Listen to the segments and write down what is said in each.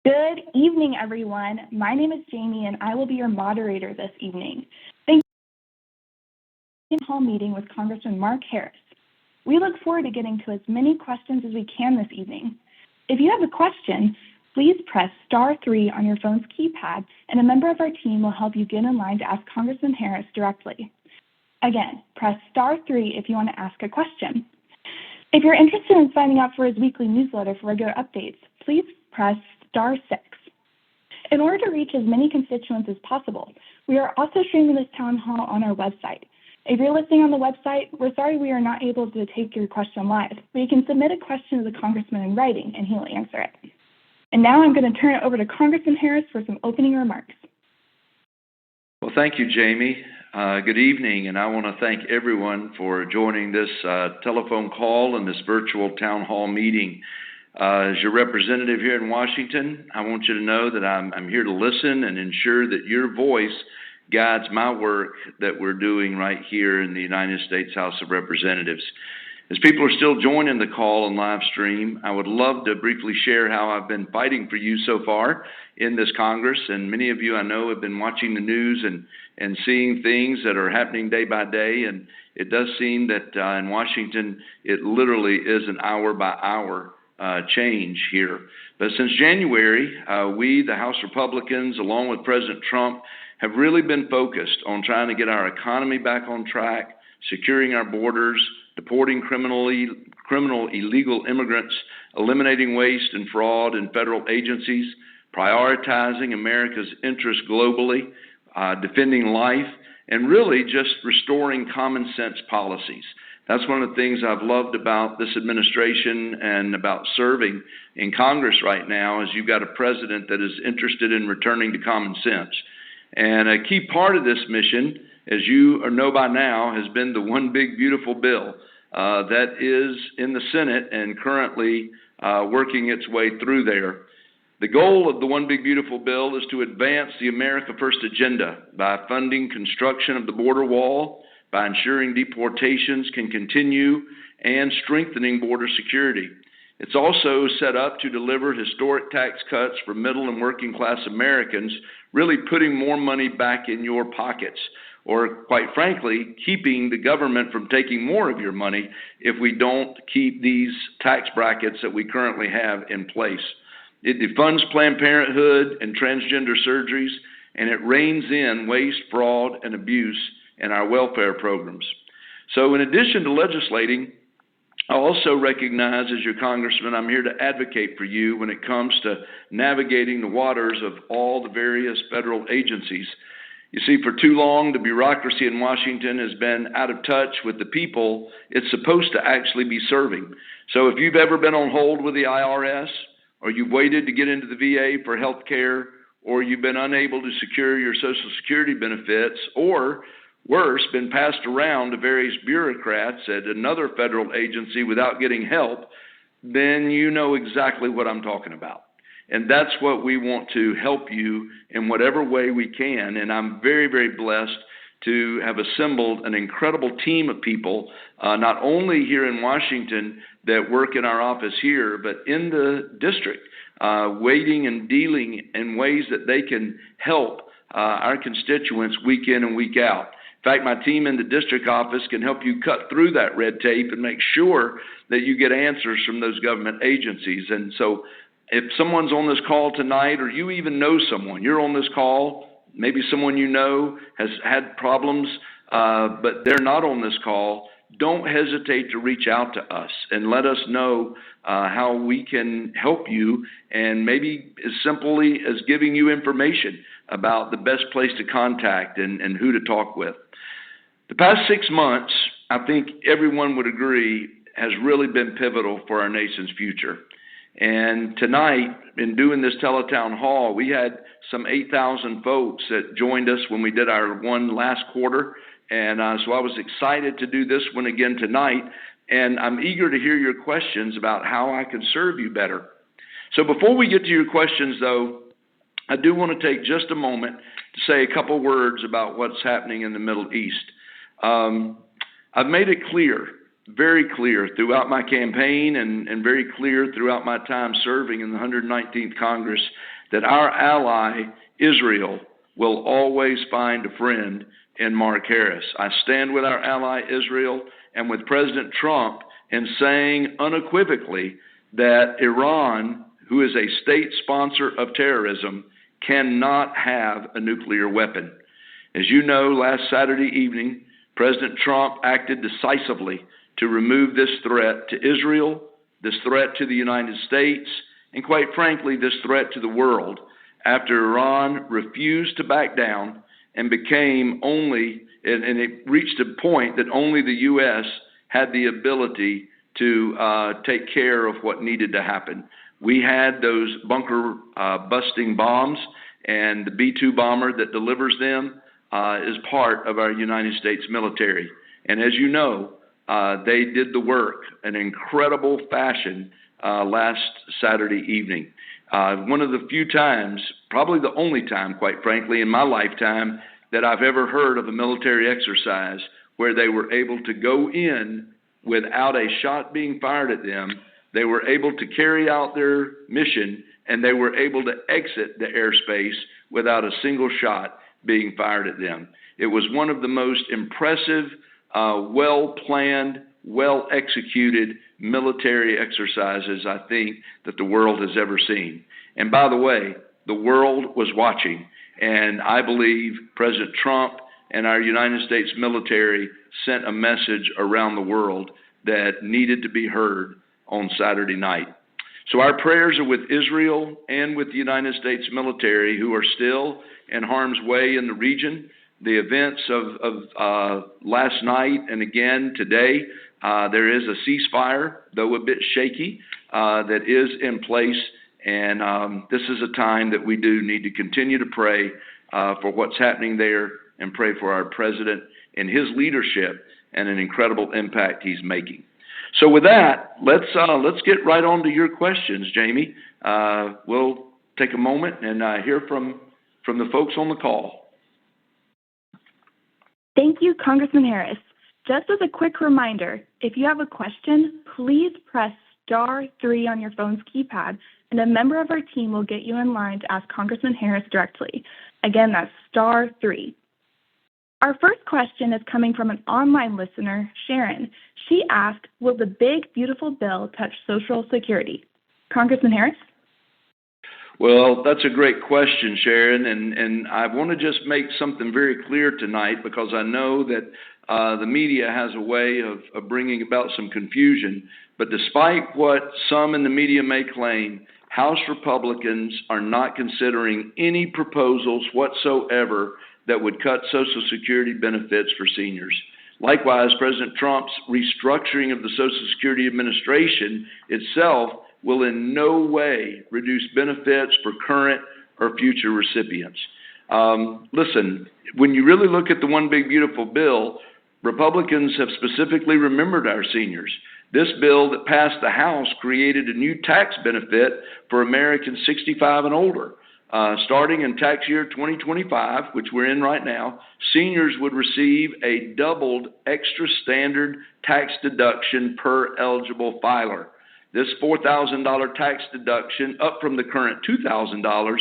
Good evening, everyone. My name is Jamie, and I will be your moderator this evening. Thank you for the hall meeting with Congressman Mark Harris. We look forward to getting to as many questions as we can this evening. If you have a question, please press *3 on your phone's keypad, and a member of our team will help you get in line to ask Congressman Harris directly. Again, press *3 if you want to ask a question. If you're interested in signing up for his weekly newsletter for regular updates, please press *6. In order to reach as many constituents as possible, we are also streaming this town hall on our website. If you're listening on the website, we're sorry we are not able to take your question live, but you can submit a question to the Congressman in writing and he'll answer it. And now I'm going to turn it over to Congressman Harris for some opening remarks. Well, thank you, Jamie. Good evening, and I want to thank everyone for joining this telephone call and this virtual town hall meeting. As your representative here in Washington, I want you to know that I'm here to listen and ensure that your voice guides my work that we're doing right here in the United States House of Representatives. As people are still joining the call and live stream, I would love to briefly share how I've been fighting for you so far in this Congress. And many of you I know have been watching the news and seeing things that are happening day by day. And it does seem that in Washington, it literally is an hour by hour change here. But since January, we, the House Republicans, along with President Trump, have really been focused on trying to get our economy back on track, securing our borders, deporting criminal illegal immigrants, eliminating waste and fraud in federal agencies, prioritizing America's interests globally, defending life, and really just restoring common sense policies. That's one of the things I've loved about this administration and about serving in Congress right now is you've got a president that is interested in returning to common sense. And a key part of this mission, as you know by now, has been the One Big Beautiful Bill that is in the Senate and currently working its way through there. The goal of the One Big Beautiful Bill is to advance the America First agenda by funding construction of the border wall, by ensuring deportations can continue, and strengthening border security. It's also set up to deliver historic tax cuts for middle and working class Americans, really putting more money back in your pockets, or quite frankly, keeping the government from taking more of your money if we don't keep these tax brackets that we currently have in place. It defunds Planned Parenthood and transgender surgeries, and it reins in waste, fraud, and abuse in our welfare programs. So in addition to legislating, I also recognize as your congressman, I'm here to advocate for you when it comes to navigating the waters of all the various federal agencies. You see, for too long, the bureaucracy in Washington has been out of touch with the people it's supposed to actually be serving. So if you've ever been on hold with the IRS, or you've waited to get into the VA for health care, or you've been unable to secure your Social Security benefits, or worse, been passed around to various bureaucrats at another federal agency without getting help, then you know exactly what I'm talking about. And that's what we want to help you in whatever way we can. And I'm very, very blessed to have assembled an incredible team of people, not only here in Washington that work in our office here, but in the district, waiting and dealing in ways that they can help our constituents week in and week out. In fact, my team in the district office can help you cut through that red tape and make sure that you get answers from those government agencies. And so if someone's on this call tonight, or you even know someone, you're on this call, maybe someone you know has had problems, but they're not on this call, don't hesitate to reach out to us and let us know how we can help you, and maybe as simply as giving you information about the best place to contact and who to talk with. The past 6 months, I think everyone would agree, has really been pivotal for our nation's future. And tonight, in doing this teletown hall, we had some 8,000 folks that joined us when we did our one last quarter. And so I was excited to do this one again tonight. And I'm eager to hear your questions about how I can serve you better. So before we get to your questions, though, I do want to take just a moment to say a couple words about what's happening in the Middle East. I've made it clear very clear throughout my campaign and very clear throughout my time serving in the 119th Congress that our ally, Israel, will always find a friend in Mark Harris. I stand with our ally, Israel, and with President Trump in saying unequivocally that Iran, who is a state sponsor of terrorism, cannot have a nuclear weapon. As you know, last Saturday evening, President Trump acted decisively to remove this threat to Israel, this threat to the United States, and quite frankly, this threat to the world, after Iran refused to back down and became only, and it reached a point that only the U.S. had the ability to take care of what needed to happen. We had those bunker busting bombs, and the B-2 bomber that delivers them is part of our United States military. And as you know, they did the work in incredible fashion last Saturday evening. One of the few times, probably the only time, quite frankly, in my lifetime, that I've ever heard of a military exercise where they were able to go in without a shot being fired at them. They were able to carry out their mission, and they were able to exit the airspace without a single shot being fired at them. It was one of the most impressive, well-planned, well-executed military exercises, I think, that the world has ever seen. And by the way, the world was watching, and I believe President Trump and our United States military sent a message around the world that needed to be heard on Saturday night. So our prayers are with Israel and with the United States military, who are still in harm's way in the region. The events of last night and again today, there is a ceasefire, though a bit shaky, that is in place. And this is a time that we do need to continue to pray for what's happening there and pray for our president and his leadership and an incredible impact he's making. So with that, let's get right on to your questions, Jamie. We'll take a moment and hear from the folks on the call. Thank you, Congressman Harris. Just as a quick reminder, if you have a question, please press *3 on your phone's keypad, and a member of our team will get you in line to ask Congressman Harris directly. Again, that's *3. Our first question is coming from an online listener, Sharon. She asked, will the big, beautiful bill touch Social Security? Congressman Harris? Well, that's a great question, Sharon, and I want to just make something very clear tonight, because I know that the media has a way of bringing about some confusion. But despite what some in the media may claim, House Republicans are not considering any proposals whatsoever that would cut Social Security benefits for seniors. Likewise, President Trump's restructuring of the Social Security Administration itself will in no way reduce benefits for current or future recipients. Listen, when you really look at the one big beautiful bill, Republicans have specifically remembered our seniors. This bill that passed the House created a new tax benefit for Americans 65 and older. Starting in tax year 2025, which we're in right now, seniors would receive a doubled extra standard tax deduction per eligible filer. This $4,000 tax deduction, up from the current $2,000,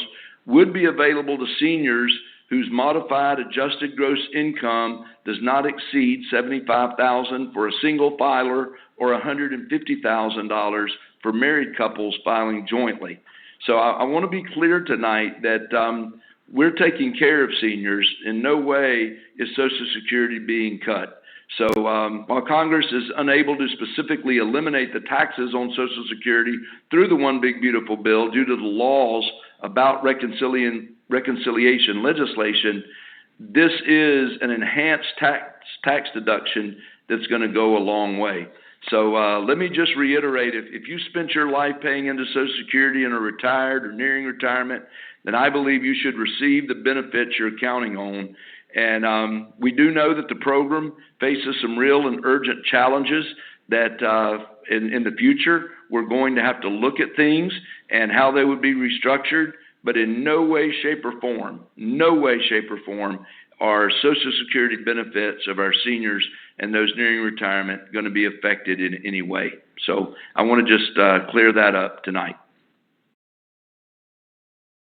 would be available to seniors whose modified adjusted gross income does not exceed $75,000 for a single filer or $150,000 for married couples filing jointly. So I want to be clear tonight that we're taking care of seniors. In no way is Social Security being cut. So while Congress is unable to specifically eliminate the taxes on Social Security through the One Big Beautiful Bill due to the laws about reconciliation legislation, this is an enhanced tax deduction that's going to go a long way. So let me just reiterate, if you spent your life paying into Social Security and are retired or nearing retirement, then I believe you should receive the benefits you're counting on. And we do know that the program faces some real and urgent challenges that in the future we're going to have to look at things and how they would be restructured, but in no way, shape, or form are Social Security benefits of our seniors and those nearing retirement going to be affected in any way. So I want to just clear that up tonight.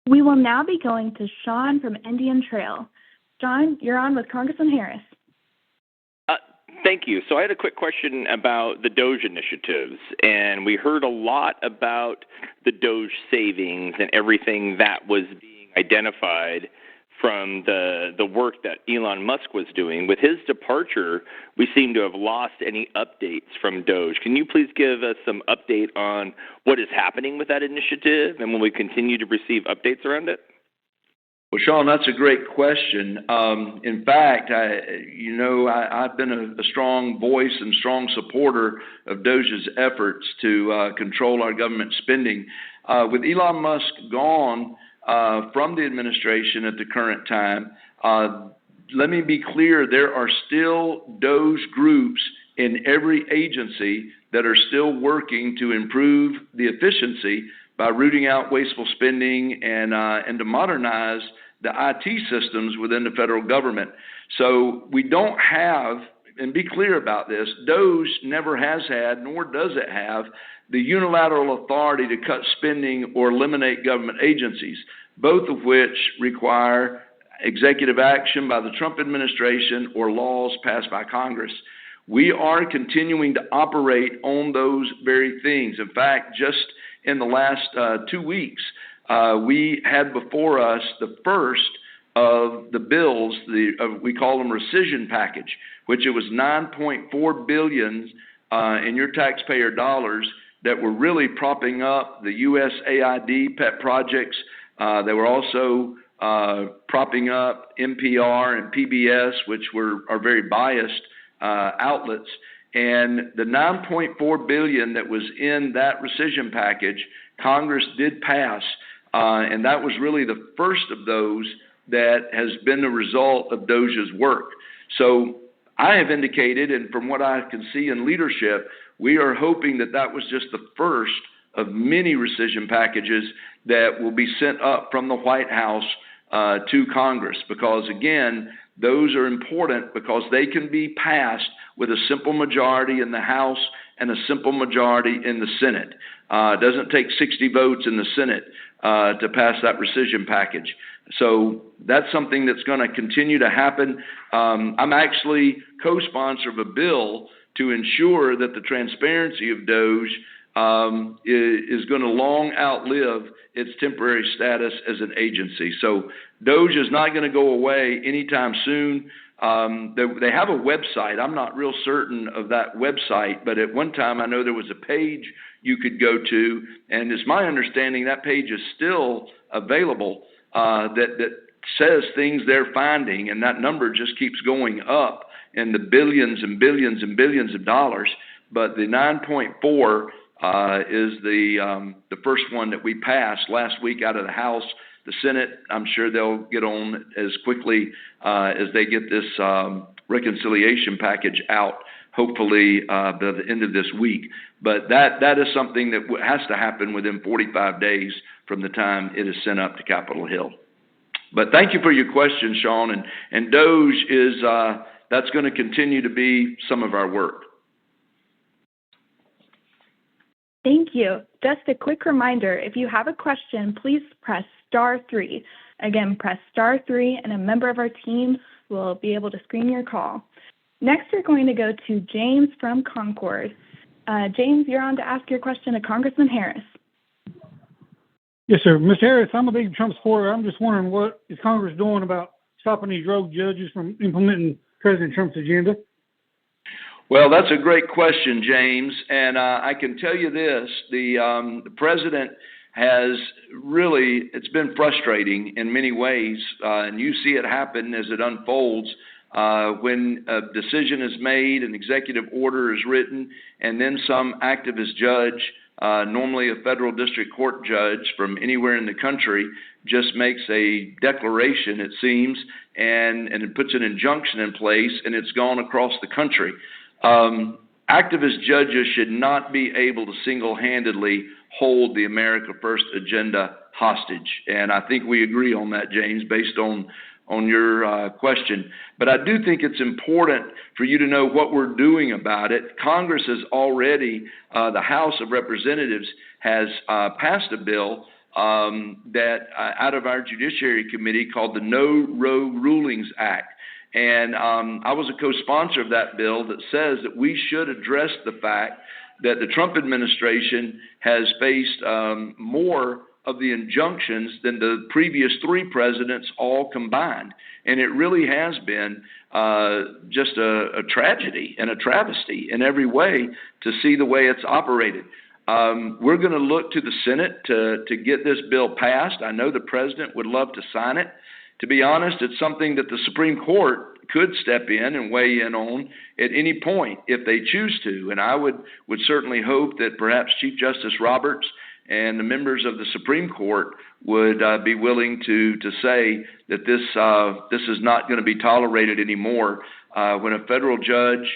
We will now be going to Sean from Indian Trail. Sean, you're on with Congressman Harris. Thank you. So I had a quick question about the DOGE initiatives, and we heard a lot about the DOGE savings and everything that was being identified from the work that Elon Musk was doing. With his departure, we seem to have lost any updates from DOGE. Can you please give us some update on what is happening with that initiative, and will we continue to receive updates around it? Well, Sean, that's a great question. In fact, I've been a strong voice and strong supporter of DOGE's efforts to control our government spending. With Elon Musk gone from the administration at the current time, let me be clear, there are still DOGE groups in every agency that are still working to improve the efficiency by rooting out wasteful spending and to modernize the IT systems within the federal government. So we don't have, and be clear about this, DOGE never has had, nor does it have, the unilateral authority to cut spending or eliminate government agencies, both of which require executive action by the Trump administration or laws passed by Congress. We are continuing to operate on those very things. In fact, just in the last 2 weeks, we had before us the first of the bills, we call them rescission package, which it was $9.4 billion in your taxpayer dollars that were really propping up the USAID pet projects. They were also propping up NPR and PBS, which are very biased outlets. And the $9.4 billion that was in that rescission package, Congress did pass, and that was really the first of those that has been the result of DOGE's work. So I have indicated, and from what I can see in leadership, we are hoping that that was just the first of many rescission packages that will be sent up from the White House to Congress, because again, those are important because they can be passed with a simple majority in the House and a simple majority in the Senate. It doesn't take 60 votes in the Senate to pass that rescission package. So that's something that's going to continue to happen. I'm actually co-sponsor of a bill to ensure that the transparency of DOGE is going to long outlive its temporary status as an agency. So DOGE is not going to go away anytime soon. They have a website. I'm not real certain of that website, but at one time I know there was a page you could go to, and it's my understanding that page is still available that says things they're finding, and that number just keeps going up in the billions and billions and billions of dollars. But the 9.4 is the first one that we passed last week out of the House. The Senate, I'm sure they'll get on as quickly as they get this reconciliation package out, hopefully by the end of this week. But that is something that has to happen within 45 days from the time it is sent up to Capitol Hill. But thank you for your question, Sean. And DOGE is, that's going to continue to be some of our work. Thank you. Just a quick reminder, if you have a question, please press *3. Again, press *3 and a member of our team will be able to screen your call. Next, we're going to go to James from Concord. James, you're on to ask your question to Congressman Harris. Yes, sir. Mr. Harris, I'm a big Trump supporter. I'm just wondering, what is Congress doing about stopping these rogue judges from implementing President Trump's agenda? Well, that's a great question, James. And I can tell you this, the president has really, it's been frustrating in many ways, and you see it happen as it unfolds. When a decision is made, an executive order is written, and then some activist judge, normally a federal district court judge from anywhere in the country, just makes a declaration, it seems, and it puts an injunction in place, and it's gone across the country. Activist judges should not be able to single-handedly hold the America First agenda hostage. And I think we agree on that, James, based on on your question. But I do think it's important for you to know what we're doing about it. Congress has already, the House of Representatives has passed a bill that out of our Judiciary Committee called the No Rogue Rulings Act. And I was a co-sponsor of that bill that says that we should address the fact that the Trump administration has faced more of the injunctions than the previous 3 presidents all combined. And it really has been just a tragedy and a travesty in every way to see the way it's operated. We're going to look to the Senate to get this bill passed. I know the president would love to sign it. To be honest, it's something that the Supreme Court could step in and weigh in on at any point if they choose to. And I would certainly hope that perhaps Chief Justice Roberts and the members of the Supreme Court would be willing to say that this is not going to be tolerated anymore. When a federal judge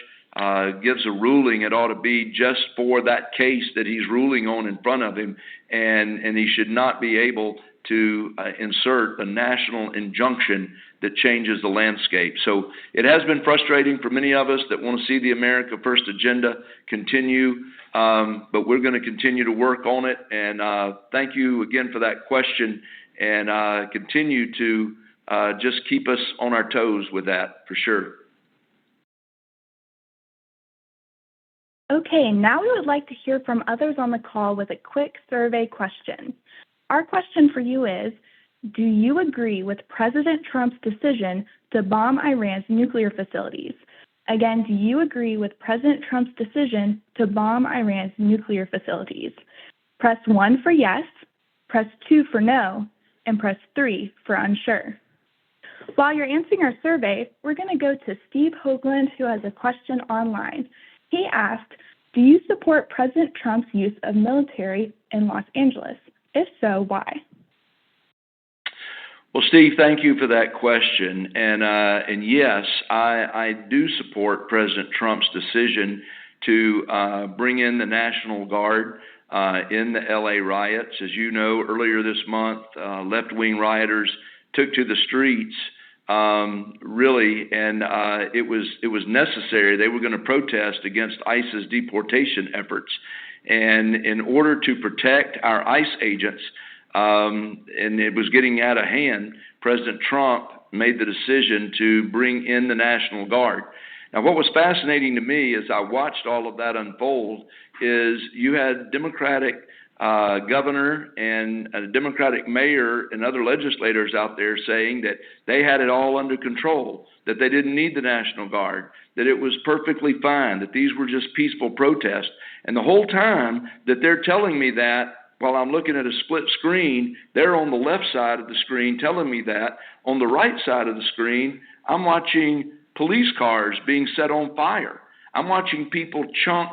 gives a ruling, it ought to be just for that case that he's ruling on in front of him, and he should not be able to insert a national injunction that changes the landscape. So it has been frustrating for many of us that want to see the America First agenda continue, but we're going to continue to work on it. And thank you again for that question, and continue to just keep us on our toes with that for sure. Okay, now we would like to hear from others on the call with a quick survey question. Our question for you is, do you agree with President Trump's decision to bomb Iran's nuclear facilities? Again, do you agree with President Trump's decision to bomb Iran's nuclear facilities? Press 1 for yes, press 2 for no, and press 3 for unsure. While you're answering our survey, we're going to go to Steve Hoagland, who has a question online. He asked, do you support President Trump's use of military in Los Angeles? If so, why? Well, Steve, thank you for that question. And yes, I do support President Trump's decision to bring in the National Guard in the LA riots. As you know, earlier this month, left-wing rioters took to the streets, really, and it was necessary. They were going to protest against ICE's deportation efforts. And in order to protect our ICE agents, and it was getting out of hand, President Trump made the decision to bring in the National Guard. Now, what was fascinating to me as I watched all of that unfold is you had Democratic governor and a Democratic mayor and other legislators out there saying that they had it all under control, that they didn't need the National Guard, that it was perfectly fine, that these were just peaceful protests. And the whole time that they're telling me that, while I'm looking at a split screen, they're on the left side of the screen telling me that. On the right side of the screen, I'm watching police cars being set on fire. I'm watching people chunk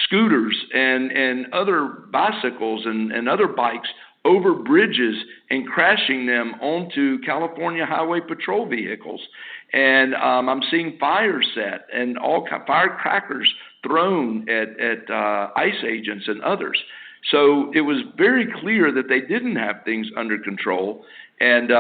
scooters and other bicycles and other bikes over bridges and crashing them onto California Highway Patrol vehicles. And I'm seeing fires set and all firecrackers thrown at ICE agents and others. So it was very clear that they didn't have things under control. And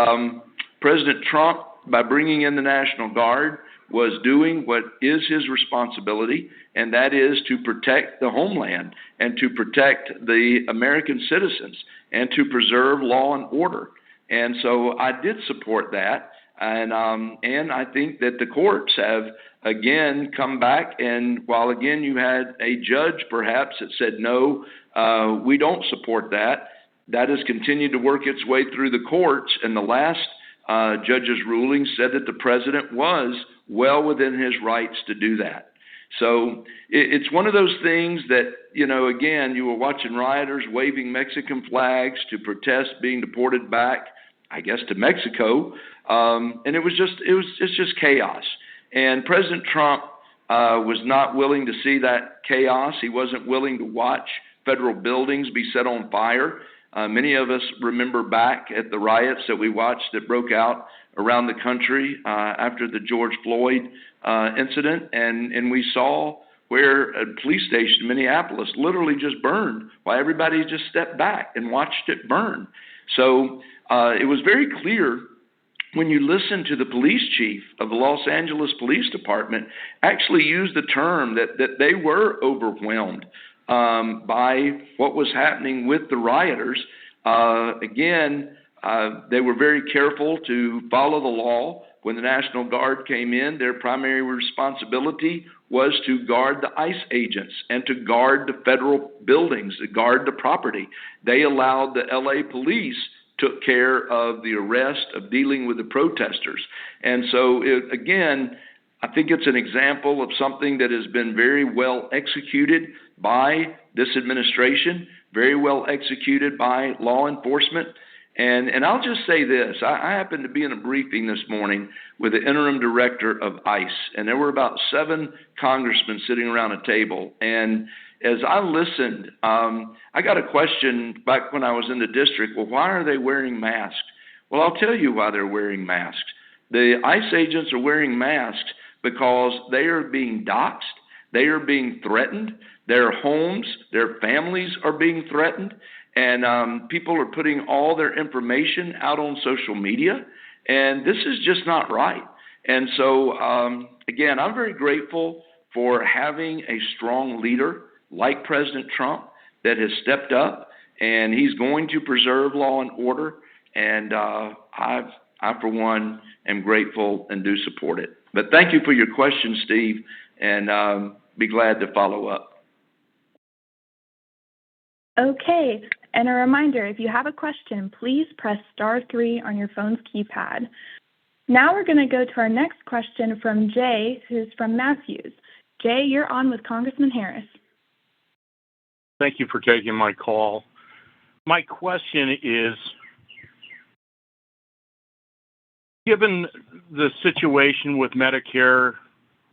President Trump, by bringing in the National Guard, was doing what is his responsibility, and that is to protect the homeland and to protect the American citizens and to preserve law and order. And so I did support that. And I think that the courts have, again, come back. And while, again, you had a judge perhaps that said, no, we don't support that, that has continued to work its way through the courts. And the last judge's ruling said that the president was well within his rights to do that. So it's one of those things that, again, you were watching rioters waving Mexican flags to protest being deported back, I guess, to Mexico. And it's just chaos. And President Trump was not willing to see that chaos. He wasn't willing to watch federal buildings be set on fire. Many of us remember back at the riots that we watched that broke out around the country after the George Floyd incident. And we saw where a police station in Minneapolis literally just burned while everybody just stepped back and watched it burn. So it was very clear when you listen to the police chief of the Los Angeles Police Department actually use the term that they were overwhelmed by what was happening with the rioters. They were very careful to follow the law. When the National Guard came in, their primary responsibility was to guard the ICE agents and to guard the federal buildings, to guard the property. They allowed the LA police took care of the arrest, of dealing with the protesters. And so, I think it's an example of something that has been very well executed by this administration, very well executed by law enforcement. And I'll just say this. I happened to be in a briefing this morning with the interim director of ICE, and there were about 7 congressmen sitting around a table. And as I listened, I got a question back when I was in the district. Well, why are they wearing masks? Well, I'll tell you why they're wearing masks. The ICE agents are wearing masks because they are being doxxed. They are being threatened. Their homes, their families are being threatened. And people are putting all their information out on social media, and this is just not right. And so, I'm very grateful for having a strong leader like President Trump that has stepped up, and he's going to preserve law and order. And I, for one, am grateful and do support it. But thank you for your question, Steve, and be glad to follow up. Okay, and a reminder, if you have a question, please press *3 on your phone's keypad. Now we're going to go to our next question from Jay, who's from Matthews. Jay, you're on with Congressman Harris. Thank you for taking my call. My question is, given the situation with Medicare,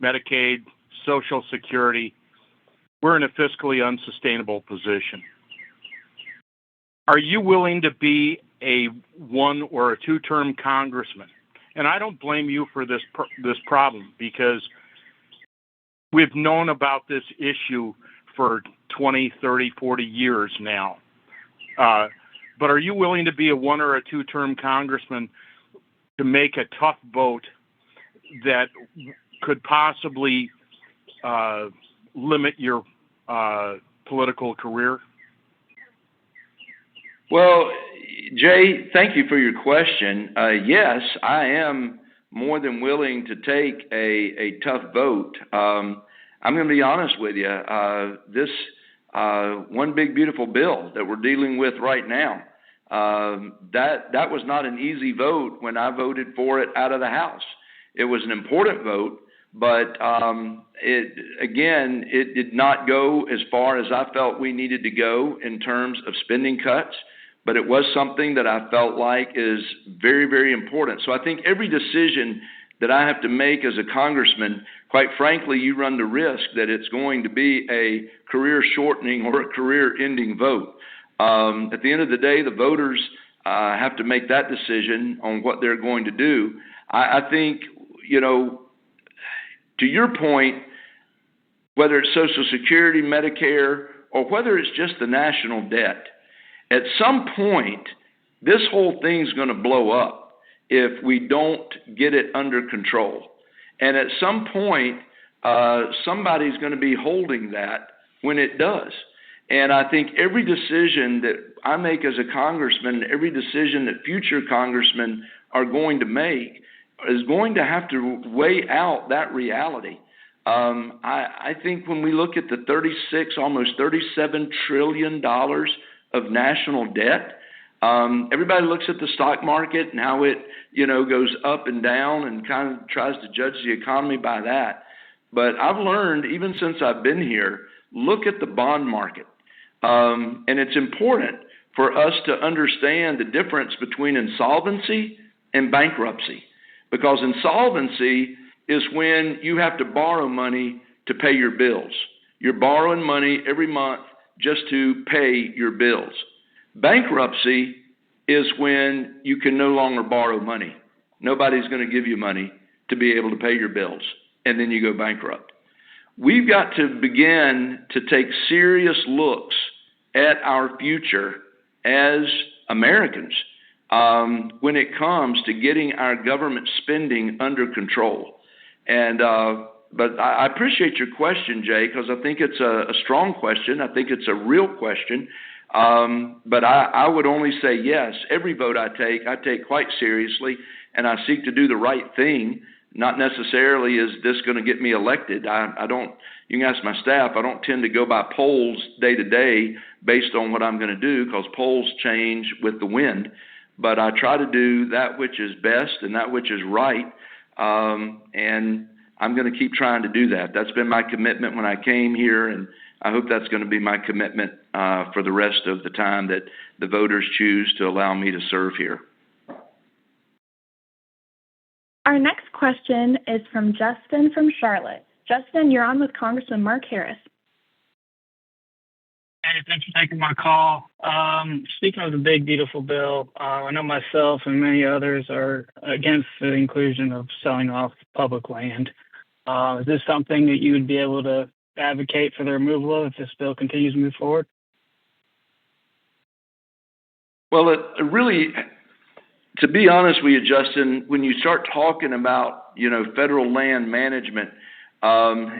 Medicaid, Social Security, we're in a fiscally unsustainable position. Are you willing to be a 1 or a 2-term congressman? And I don't blame you for this problem, because we've known about this issue for 20, 30, 40 years now. But are you willing to be a 1 or a 2-term congressman to make a tough vote that could possibly limit your political career? Well, Jay, thank you for your question. Yes, I am more than willing to take a tough vote. I'm going to be honest with you. This one big beautiful bill that we're dealing with right now, that was not an easy vote when I voted for it out of the House. It was an important vote, but it did not go as far as I felt we needed to go in terms of spending cuts. But it was something that I felt like is very, very important. So I think every decision that I have to make as a congressman, quite frankly, you run the risk that it's going to be a career-shortening or a career-ending vote. At the end of the day, the voters have to make that decision on what they're going to do. I think, to your point, whether it's Social Security, Medicare, or whether it's just the national debt, at some point, this whole thing's going to blow up if we don't get it under control. And at some point, somebody's going to be holding that when it does. And I think every decision that I make as a congressman, every decision that future congressmen are going to make is going to have to weigh out that reality. I think when we look at the almost $37 trillion of national debt. Everybody looks at the stock market and how it, goes up and down and kind of tries to judge the economy by that. But I've learned, even since I've been here, look at the bond market. And it's important for us to understand the difference between insolvency and bankruptcy. Because insolvency is when you have to borrow money to pay your bills. You're borrowing money every month just to pay your bills. Bankruptcy is when you can no longer borrow money. Nobody's going to give you money to be able to pay your bills, and then you go bankrupt. We've got to begin to take serious looks at our future as Americans. when it comes to getting our government spending under control. And but I appreciate your question, Jay, because I think it's a strong question. I think it's a real question. But I would only say yes. Every vote I take quite seriously, and I seek to do the right thing. Not necessarily is this going to get me elected. I don't. You can ask my staff. I don't tend to go by polls day to day based on what I'm going to do, because polls change with the wind. But I try to do that which is best and that which is right, and I'm going to keep trying to do that. That's been my commitment when I came here, and I hope that's going to be my commitment for the rest of the time that the voters choose to allow me to serve here. Our next question is from Justin from Charlotte. Justin, you're on with Congressman Mark Harris. Hey, thanks for taking my call. Speaking of the big, beautiful bill, I know myself and many others are against the inclusion of selling off public land. Is this something that you would be able to advocate for the removal of if this bill continues to move forward? Well, it really, to be honest with you, Justin, when you start talking about, federal land management,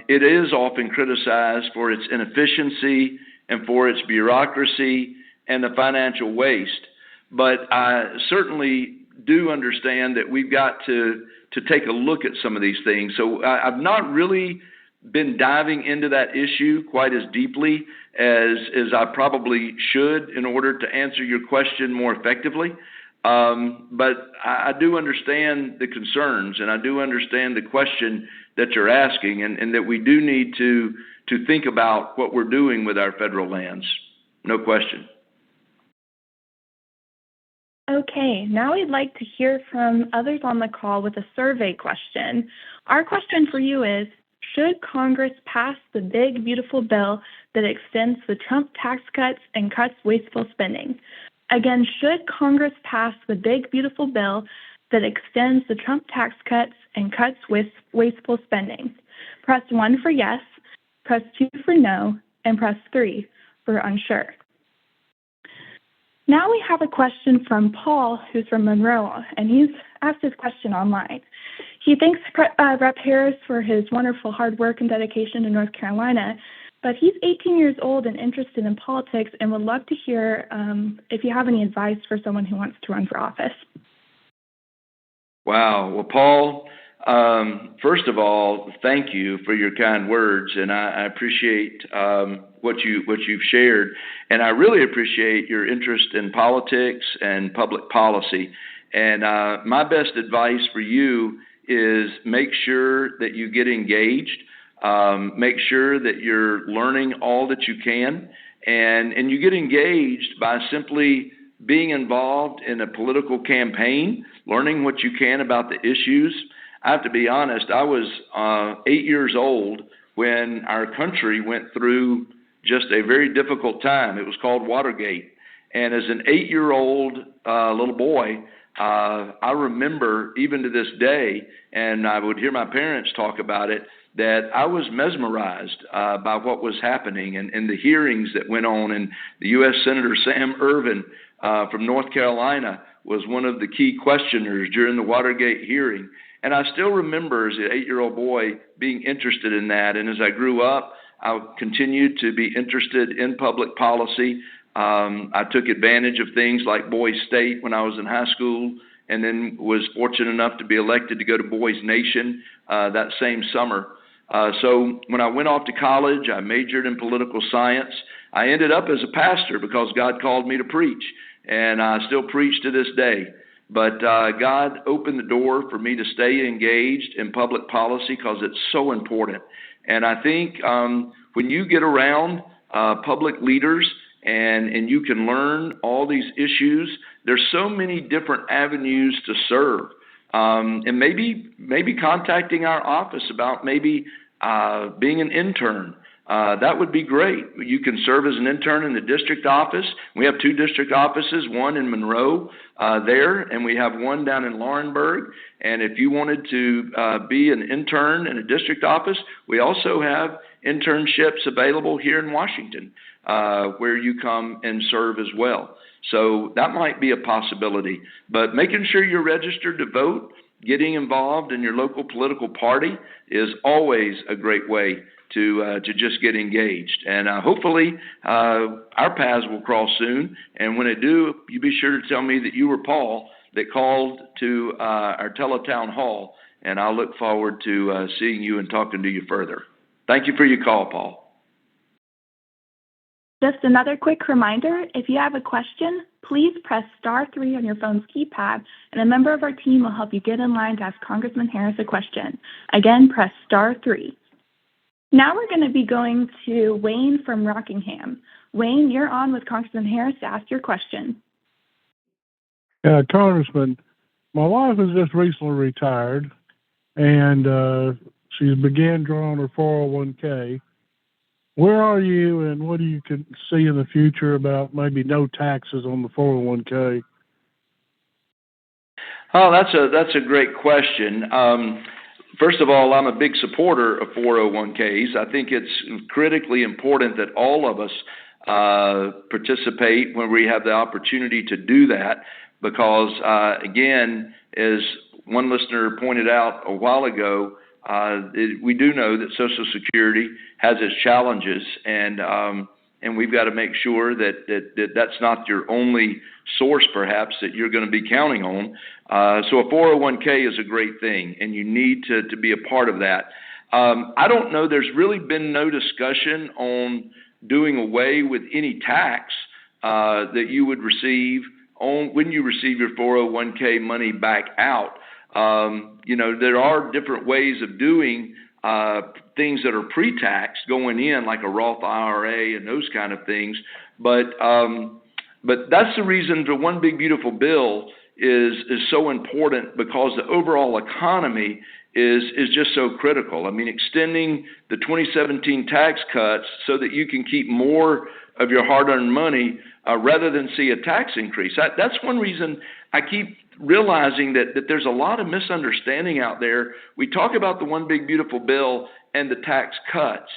it is often criticized for its inefficiency and for its bureaucracy and the financial waste. But I certainly do understand that we've got to take a look at some of these things. So I've not really been diving into that issue quite as deeply as I probably should in order to answer your question more effectively. But I do understand the concerns, and I do understand the question that you're asking, and that we do need to think about what we're doing with our federal lands. No question. Okay, now we'd like to hear from others on the call with a survey question. Our question for you is, should Congress pass the big, beautiful bill that extends the Trump tax cuts and cuts wasteful spending? Again, should Congress pass the big, beautiful bill that extends the Trump tax cuts and cuts wasteful spending? Press 1 for yes, press 2 for no, and press 3 for unsure. Now we have a question from Paul, who's from Monroe, and he's asked his question online. He thanks Rep. Harris for his wonderful hard work and dedication to North Carolina, but he's 18 years old and interested in politics and would love to hear if you have any advice for someone who wants to run for office. Wow. Well, Paul, first of all, thank you for your kind words, and I appreciate what you've shared, and I really appreciate your interest in politics and public policy. And my best advice for you is make sure that you get engaged, make sure that you're learning all that you can, and you get engaged by simply being involved in a political campaign, learning what you can about the issues. I have to be honest, I was 8 years old when our country went through just a very difficult time. It was called Watergate. And as an 8-year-old little boy, I remember even to this day, and I would hear my parents talk about it, that I was mesmerized by what was happening and the hearings that went on. And the U.S. Senator Sam Ervin from North Carolina was one of the key questioners during the Watergate hearing. And I still remember as an 8-year-old boy being interested in that. And as I grew up, I continued to be interested in public policy. I took advantage of things like Boys State when I was in high school, and then was fortunate enough to be elected to go to Boys Nation that same summer. So when I went off to college, I majored in political science. I ended up as a pastor because God called me to preach, and I still preach to this day. But God opened the door for me to stay engaged in public policy because it's so important. And I think when you get around public leaders and you can learn all these issues, there's so many different avenues to serve. And maybe contacting our office about maybe being an intern. That would be great. You can serve as an intern in the district office. We have 2 district offices, one in Monroe there, and we have one down in Laurinburg. And if you wanted to be an intern in a district office, we also have internships available here in Washington where you come and serve as well. So that might be a possibility. But making sure you're registered to vote, getting involved in your local political party is always a great way to just get engaged. And hopefully our paths will cross soon. And when they do, you be sure to tell me that you were Paul that called to our teletown hall. And I'll look forward to seeing you and talking to you further. Thank you for your call, Paul. Just another quick reminder, if you have a question, please press *3 on your phone's keypad, and a member of our team will help you get in line to ask Congressman Harris a question. Again, press *3. Now we're going to be going to Wayne from Rockingham. Wayne, you're on with Congressman Harris to ask your question. Congressman, my wife has just recently retired, and she's began drawing her 401k. Where are you, and what do you can see in the future about maybe no taxes on the 401k? Oh, that's a great question. First of all, I'm a big supporter of 401ks. I think it's critically important that all of us participate when we have the opportunity to do that because, again, as one listener pointed out a while ago, we do know that Social Security has its challenges, and we've got to make sure that that's not your only source, perhaps, that you're going to be counting on. So a 401k is a great thing, and you need to be a part of that. I don't know. There's really been no discussion on doing away with any tax that you would receive when you receive your 401k money back out. There are different ways of doing things that are pre-tax going in, like a Roth IRA and those kind of things. But that's the reason the One Big Beautiful Bill is so important, because the overall economy is just so critical. I mean, extending the 2017 tax cuts so that you can keep more of your hard-earned money rather than see a tax increase. That's one reason I keep realizing that there's a lot of misunderstanding out there. We talk about the One Big Beautiful Bill and the tax cuts,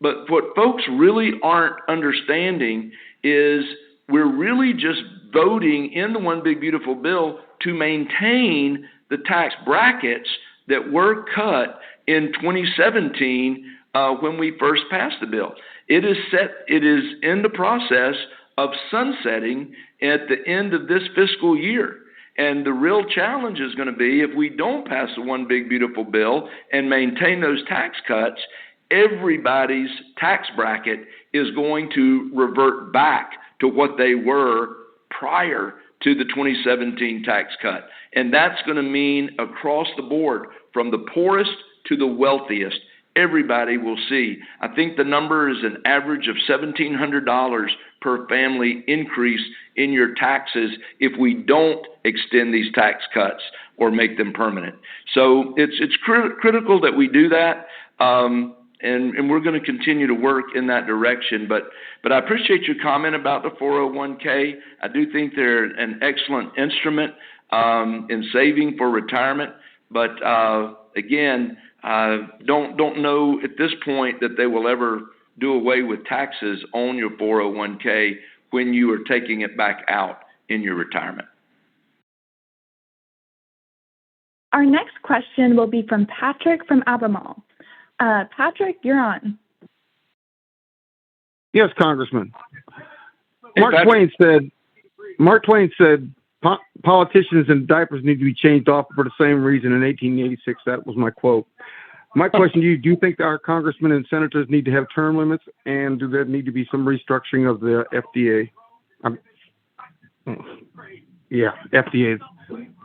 but what folks really aren't understanding is we're really just voting in the One Big Beautiful Bill to maintain the tax brackets that were cut in 2017 when we first passed the bill. It is in the process of sunsetting at the end of this fiscal year. And the real challenge is going to be, if we don't pass the One Big Beautiful Bill and maintain those tax cuts, everybody's tax bracket is going to revert back to what they were prior to the 2017 tax cut. And that's going to mean across the board, from the poorest to the wealthiest, everybody will see. I think the number is an average of $1,700 per family increase in your taxes if we don't extend these tax cuts or make them permanent. So it's critical that we do that, and we're going to continue to work in that direction. But I appreciate your comment about the 401k. I do think they're an excellent instrument in saving for retirement. But again, don't know at this point that they will ever do away with taxes on your 401k when you are taking it back out in your retirement. Our next question will be from Patrick from Albemarle. Patrick, you're on. Yes, Congressman. Hey, Mark Twain said politicians in diapers need to be changed off for the same reason in 1886. That was my quote. My question to you, do you think our congressmen and senators need to have term limits, and do there need to be some restructuring of the FDA? FDA.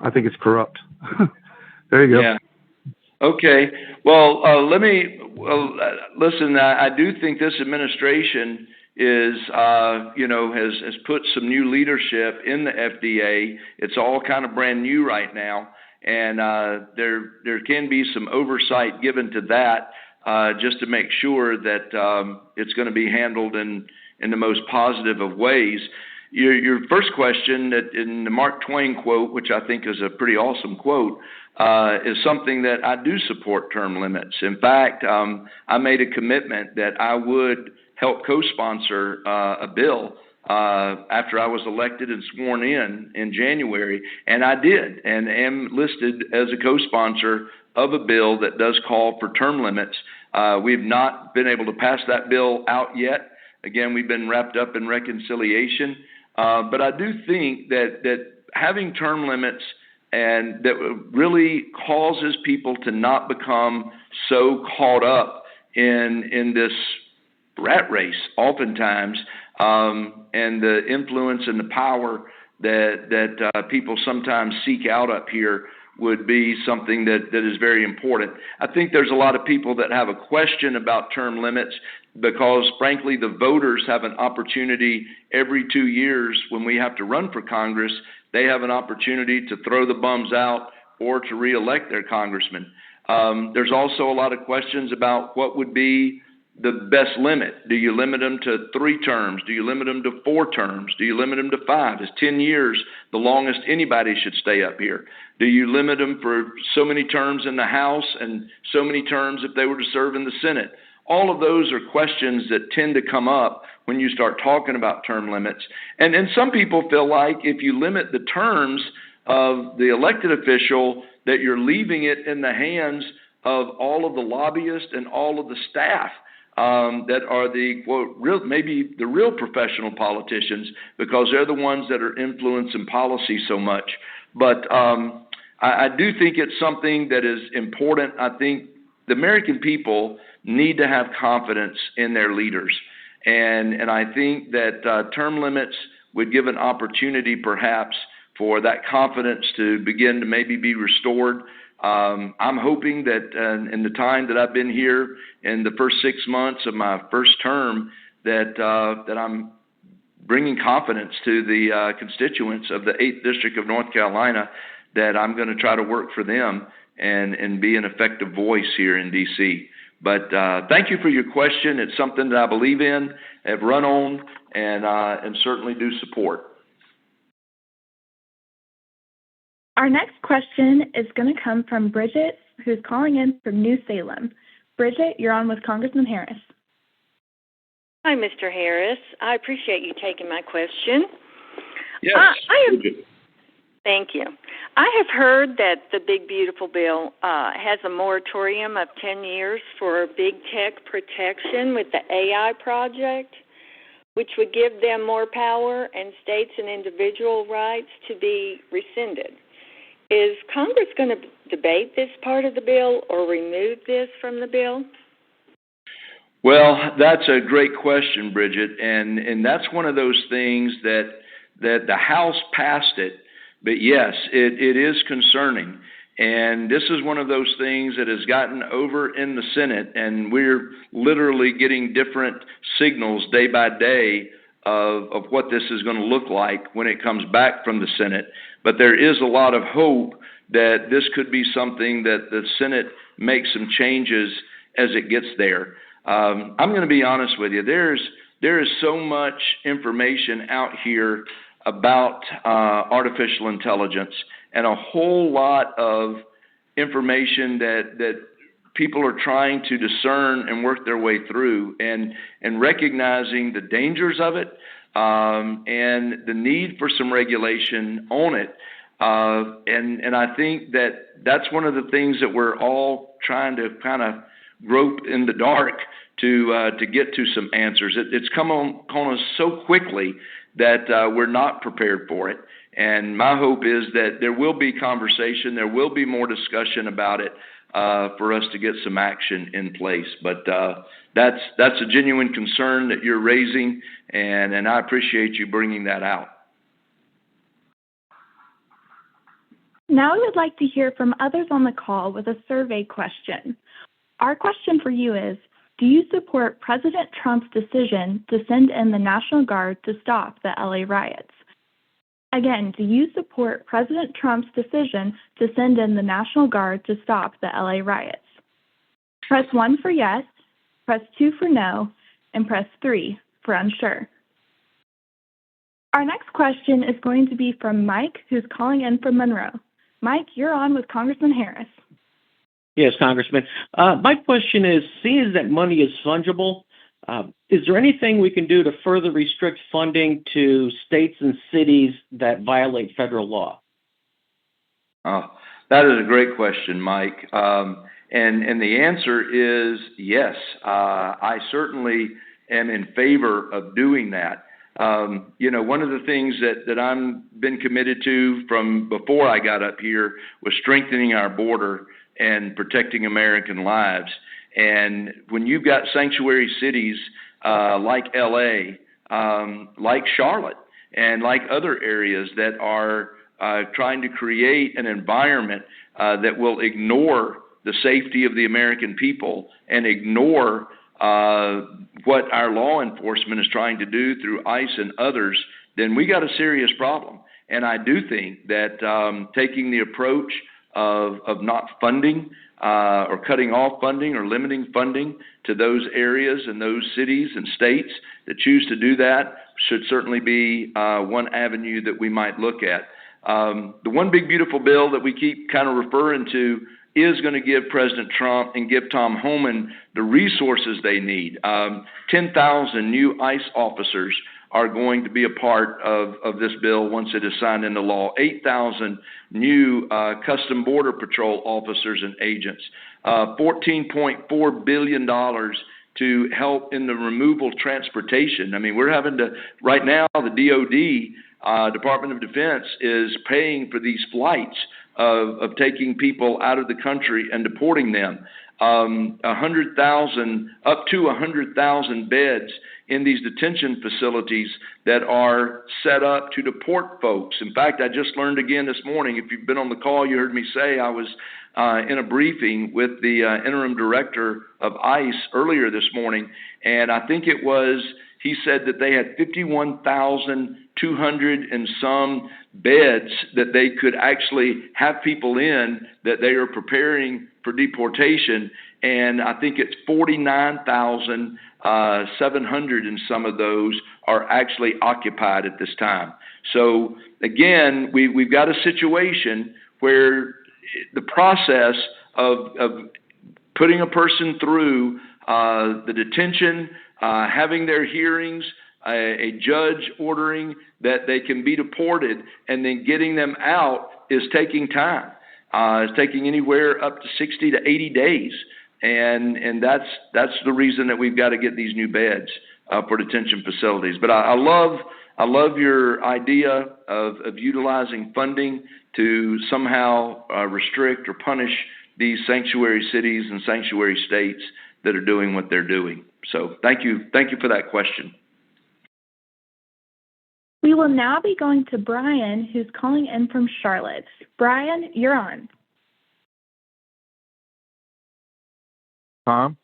I think it's corrupt. There you go. Yeah. Okay. Well, listen, I do think this administration has put some new leadership in the FDA. It's all kind of brand new right now. And there can be some oversight given to that just to make sure that it's going to be handled in the most positive of ways. Your first question, that in the Mark Twain quote, which I think is a pretty awesome quote, is something that I do support term limits. In fact, I made a commitment that I would help co-sponsor a bill after I was elected and sworn in January, and I did, and am listed as a co-sponsor of a bill that does call for term limits. We've not been able to pass that bill out yet. Again, we've been wrapped up in reconciliation, but I do think that having term limits and that really causes people to not become so caught up in this rat race oftentimes, and the influence and the power that people sometimes seek out up here would be something that is very important. I think there's a lot of people that have a question about term limits because, frankly, the voters have an opportunity every 2 years when we have to run for Congress. They have an opportunity to throw the bums out or to reelect their congressman. There's also a lot of questions about what would be the best limit. Do you limit them to 3 terms? Do you limit them to 4 terms? Do you limit them to 5? Is 10 years the longest anybody should stay up here? Do you limit them for so many terms in the House and so many terms if they were to serve in the Senate? All of those are questions that tend to come up when you start talking about term limits. And some people feel like if you limit the terms of the elected official, that you're leaving it in the hands of all of the lobbyists and all of the staff that are the, quote, maybe the real professional politicians, because they're the ones that are influencing policy so much. But I do think it's something that is important. I think the American people need to have confidence in their leaders. And I think that term limits would give an opportunity perhaps for that confidence to begin to maybe be restored. I'm hoping that in the time that I've been here in the first 6 months of my first term, that I'm bringing confidence to the constituents of the 8th District of North Carolina, that I'm going to try to work for them and be an effective voice here in D.C. But thank you for your question. It's something that I believe in, have run on, and certainly do support. Our next question is going to come from Bridget, who's calling in from New Salem. Bridget, you're on with Congressman Harris. Hi, Mr. Harris. I appreciate you taking my question. Yes, Thank you. I have heard that the Big Beautiful Bill has a moratorium of 10 years for big tech protection with the AI project, which would give them more power and states and individual rights to be rescinded. Is Congress going to debate this part of the bill or remove this from the bill? Well, that's a great question, Bridget, and that's one of those things that the House passed it, but yes, it is concerning. And this is one of those things that has gotten over in the Senate, and we're literally getting different signals day by day of what this is going to look like when it comes back from the Senate. But there is a lot of hope that this could be something that the Senate makes some changes as it gets there. I'm going to be honest with you. There is so much information out here about artificial intelligence, and a whole lot of information that people are trying to discern and work their way through, and recognizing the dangers of it, and the need for some regulation on it. And I think that's one of the things that we're all trying to kind of grope in the dark to get to some answers. It's come on us so quickly that we're not prepared for it. And my hope is that there will be conversation, there will be more discussion about it for us to get some action in place. But that's a genuine concern that you're raising, and I appreciate you bringing that out. Now we would like to hear from others on the call with a survey question. Our question for you is, do you support President Trump's decision to send in the National Guard to stop the LA riots? Again, do you support President Trump's decision to send in the National Guard to stop the LA riots? Press 1 for yes, press 2 for no, and press 3 for unsure. Our next question is going to be from Mike, who's calling in from Monroe. Mike, you're on with Congressman Harris. Yes, Congressman. My question is, seeing as that money is fungible, Is there anything we can do to further restrict funding to states and cities that violate federal law? That is a great question, Mike. And the answer is yes. I certainly am in favor of doing that. One of the things that I've been committed to from before I got up here was strengthening our border and protecting American lives. And when you've got sanctuary cities like LA, like Charlotte, and like other areas that are trying to create an environment that will ignore the safety of the American people and ignore what our law enforcement is trying to do through ICE and others, then we got a serious problem. And I do think that taking the approach of not funding or cutting off funding or limiting funding to those areas and those cities and states that choose to do that should certainly be one avenue that we might look at. The one big beautiful bill that we keep kind of referring to is going to give President Trump and give Tom Homan the resources they need. 10,000 new ICE officers are going to be a part of this bill once it is signed into law. 8,000 new Custom Border Patrol officers and agents. $14.4 billion to help in the removal transportation. I mean, we're having to, right now, the DOD, Department of Defense, is paying for these flights of taking people out of the country and deporting them. 100,000, up to 100,000 beds in these detention facilities that are set up to deport folks. In fact, I just learned again this morning, if you've been on the call, you heard me say I was in a briefing with the interim director of ICE earlier this morning, and I think it was, he said that they had 51,200 and some beds that they could actually have people in that they are preparing for deportation, and I think it's 49,700 and some of those are actually occupied at this time. So again, we've got a situation where the process of putting a person through the detention, having their hearings, a judge ordering that they can be deported, and then getting them out is taking time. It's taking anywhere up to 60 to 80 days. And that's the reason that we've got to get these new beds for detention facilities. But I love your idea of utilizing funding to somehow restrict or punish these sanctuary cities and sanctuary states that are doing what they're doing. So thank you for that question. We will now be going to Brian, who's calling in from Charlotte. Brian, you're on. Tom,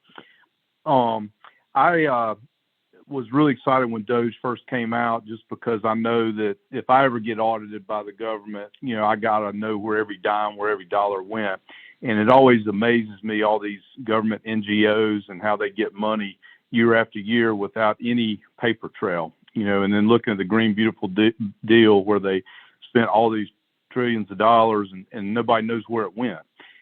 I was really excited when Doge first came out, just because I know that if I ever get audited by the government, I got to know where every dime, where every dollar went. And it always amazes me, all these government NGOs and how they get money year after year without any paper trail, and then looking at the Green Beautiful deal where they spent all these trillions of dollars and nobody knows where it went.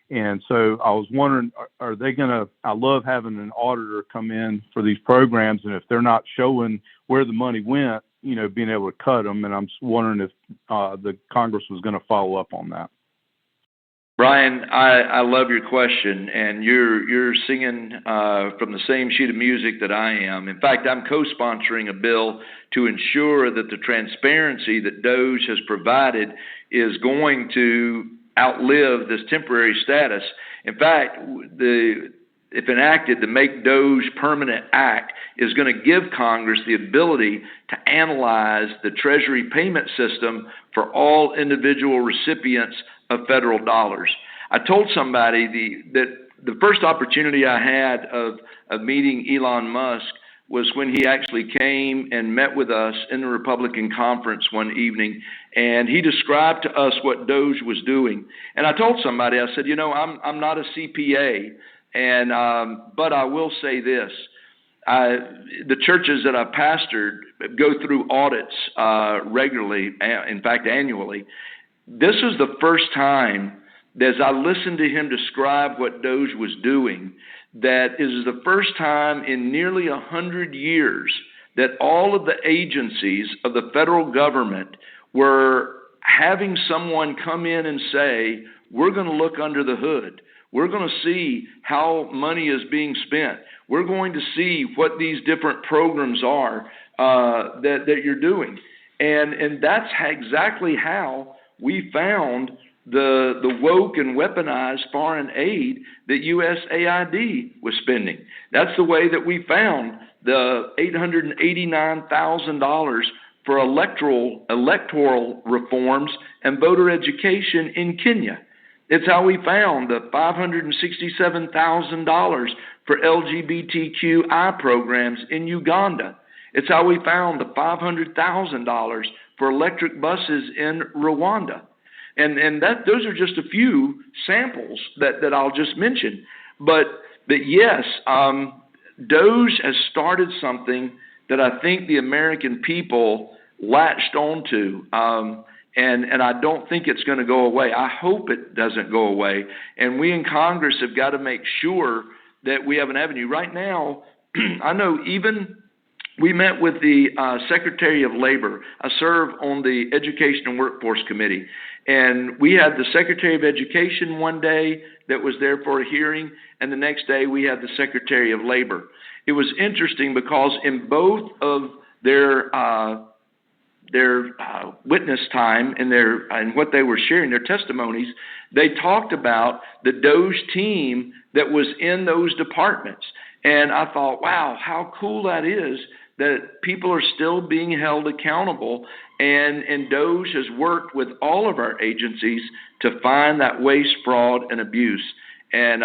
And so I was wondering, are they going to, I love having an auditor come in for these programs, and if they're not showing where the money went, being able to cut them. And I'm just wondering if the Congress was going to follow up on that. Brian, I love your question, and you're singing from the same sheet of music that I am. In fact, I'm co-sponsoring a bill to ensure that the transparency that DOGE has provided is going to outlive this temporary status. In fact, if enacted, the Make DOGE Permanent Act is going to give Congress the ability to analyze the Treasury payment system for all individual recipients of federal dollars. I told somebody that the first opportunity I had of meeting Elon Musk was when he actually came and met with us in the Republican conference one evening, and he described to us what DOGE was doing. And I told somebody, I said, I'm not a CPA, and but I will say this. The churches that I pastored go through audits regularly, in fact, annually. This is the first time that as I listened to him describe what DOGE was doing, that it is the first time in nearly 100 years that all of the agencies of the federal government were having someone come in and say, we're going to look under the hood. We're going to see how money is being spent. We're going to see what these different programs are that you're doing. And that's exactly how we found the woke and weaponized foreign aid that USAID was spending. That's the way that we found the $889,000 for electoral reforms and voter education in Kenya. It's how we found the $567,000 for LGBTQI programs in Uganda. It's how we found the $500,000 for electric buses in Rwanda. And those are just a few samples that I'll just mention. But yes, DOGE has started something that I think the American people latched onto. And I don't think it's going to go away. I hope it doesn't go away. And we in Congress have got to make sure that we have an avenue. Right now, I know even we met with the Secretary of Labor. I serve on the Education and Workforce Committee. And we had the Secretary of Education one day that was there for a hearing, and the next day we had the Secretary of Labor. It was interesting because in both of their witness time and what they were sharing, their testimonies, they talked about the DOGE team that was in those departments. And I thought, wow, how cool that is that people are still being held accountable. And DOGE has worked with all of our agencies to find that waste, fraud, and abuse. And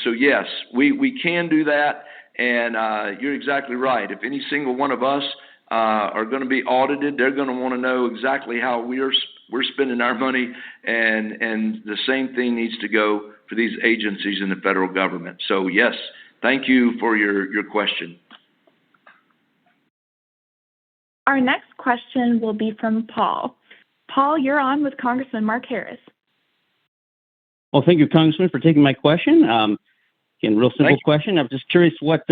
so, yes, we can do that. And you're exactly right. If any single one of us are going to be audited, they're going to want to know exactly how we're spending our money, and the same thing needs to go for these agencies in the federal government. So yes, thank you for your question. Our next question will be from Paul. Paul, you're on with Congressman Mark Harris. Well, thank you, Congressman, for taking my question. Again, real simple question. I'm just curious what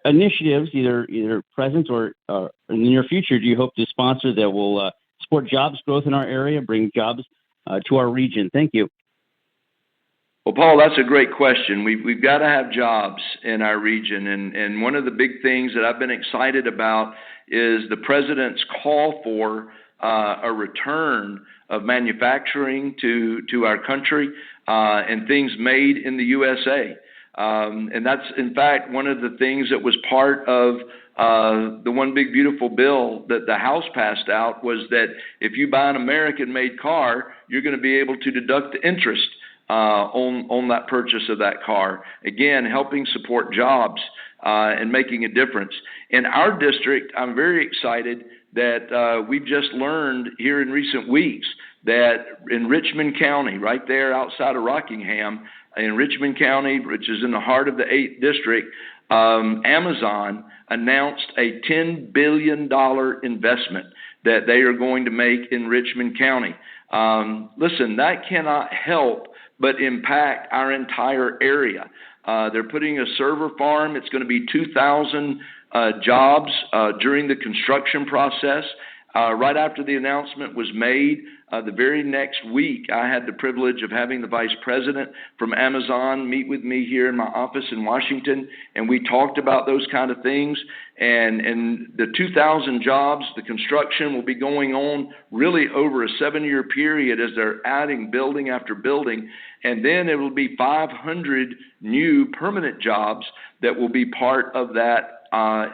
initiatives, either present or in the near future, do you hope to sponsor that will support jobs growth in our area, bring jobs to our region? Thank you. Well, Paul, that's a great question. We've got to have jobs in our region. And one of the big things that I've been excited about is the president's call for a return of manufacturing to our country and things made in the USA. And that's, in fact, one of the things that was part of the One Big Beautiful Bill that the House passed out, was that if you buy an American-made car, you're going to be able to deduct the interest on that purchase of that car. Again, helping support jobs and making a difference. In our district, I'm very excited that we've just learned here in recent weeks that in Richmond County, right there outside of Rockingham, in Richmond County, which is in the heart of the 8th district, Amazon announced a $10 billion investment that they are going to make in Richmond County. Listen, that cannot help but impact our entire area. They're putting a server farm. It's going to be 2,000 jobs during the construction process. Right after the announcement was made, the very next week, I had the privilege of having the vice president from Amazon meet with me here in my office in Washington, and we talked about those kind of things. And the 2,000 jobs, the construction will be going on really over a 7-year period as they're adding building after building. And then it will be 500 new permanent jobs that will be part of that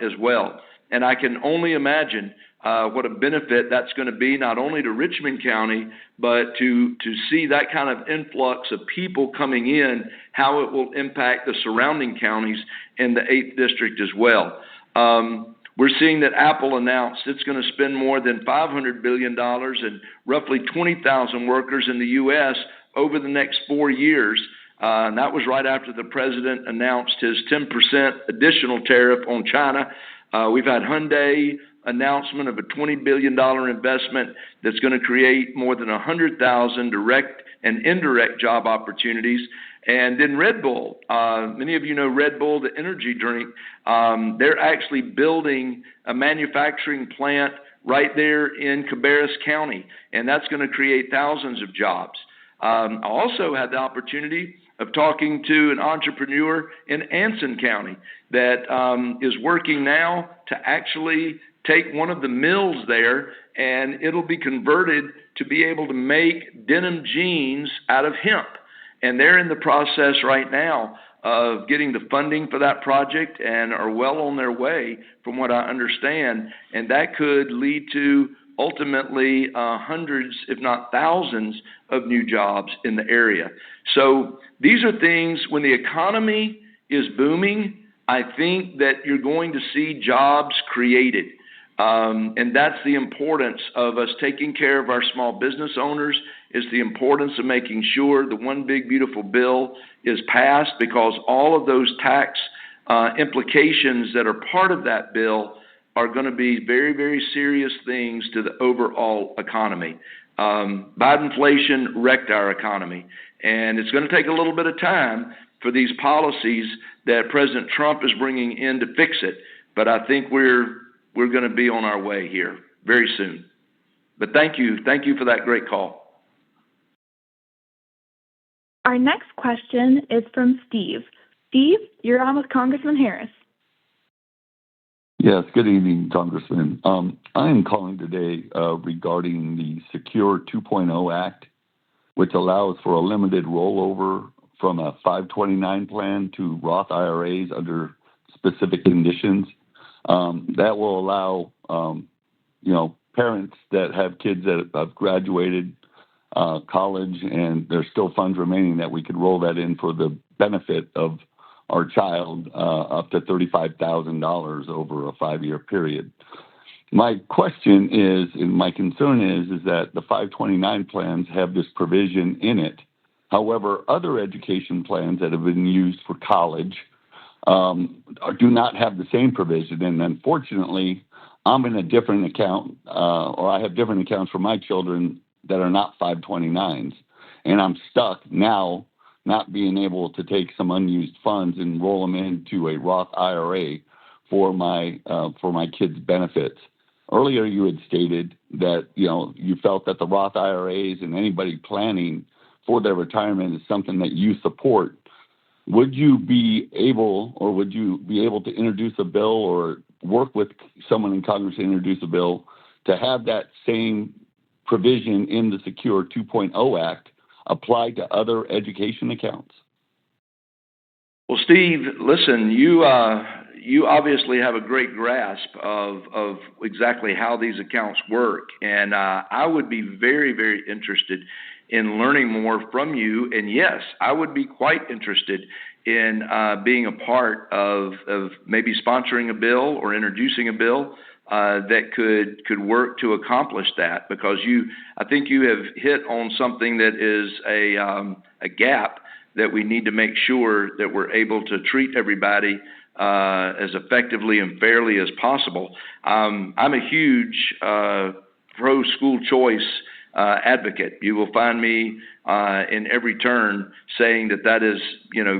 as well. And I can only imagine what a benefit that's going to be, not only to Richmond County, but to see that kind of influx of people coming in, how it will impact the surrounding counties in the 8th district as well. We're seeing that Apple announced it's going to spend more than $500 billion and roughly 20,000 workers in the U.S. over the next 4 years. And that was right after the president announced his 10% additional tariff on China. We've had Hyundai, announcement of a $20 billion investment that's going to create more than 100,000 direct and indirect job opportunities. And then Red Bull, many of you know Red Bull, the energy drink. They're actually building a manufacturing plant right there in Cabarrus County, and that's going to create thousands of jobs. I also had the opportunity of talking to an entrepreneur in Anson County that is working now to actually take one of the mills there, and it'll be converted to be able to make denim jeans out of hemp. And they're in the process right now of getting the funding for that project and are well on their way, from what I understand. And that could lead to ultimately hundreds, if not thousands, of new jobs in the area. So these are things, when the economy is booming, I think that you're going to see jobs created. And that's the importance of us taking care of our small business owners, is the importance of making sure the one big beautiful bill is passed, because all of those tax implications that are part of that bill are going to be very, very serious things to the overall economy. Bidenflation wrecked our economy, and it's going to take a little bit of time for these policies that President Trump is bringing in to fix it. But I think we're going to be on our way here very soon. But thank you for that great call. Our next question is from Steve. Steve, you're on with Congressman Harris. Yes, good evening, Congressman. I am calling today regarding the Secure 2.0 Act, which allows for a limited rollover from a 529 plan to Roth IRAs under specific conditions. That will allow, parents that have kids that have graduated college and there's still funds remaining, that we could roll that in for the benefit of our child up to $35,000 over a 5-year period. My question is, and my concern is that the 529 plans have this provision in it. However, other education plans that have been used for college do not have the same provision. And unfortunately, I'm in a different account, or I have different accounts for my children that are not 529s. And I'm stuck now not being able to take some unused funds and roll them into a Roth IRA for my kids' benefits. Earlier, you had stated that you felt that the Roth IRAs and anybody planning for their retirement is something that you support. Would you be able to introduce a bill or work with someone in Congress to introduce a bill to have that same provision in the Secure 2.0 Act applied to other education accounts? Well, Steve, listen, you obviously have a great grasp of exactly how these accounts work, and I would be very, very interested in learning more from you. And yes, I would be quite interested in being a part of maybe sponsoring a bill or introducing a bill that could work to accomplish that, because I think you have hit on something that is a gap that we need to make sure that we're able to treat everybody as effectively and fairly as possible. I'm a huge pro-school choice advocate. You will find me in every turn saying that is,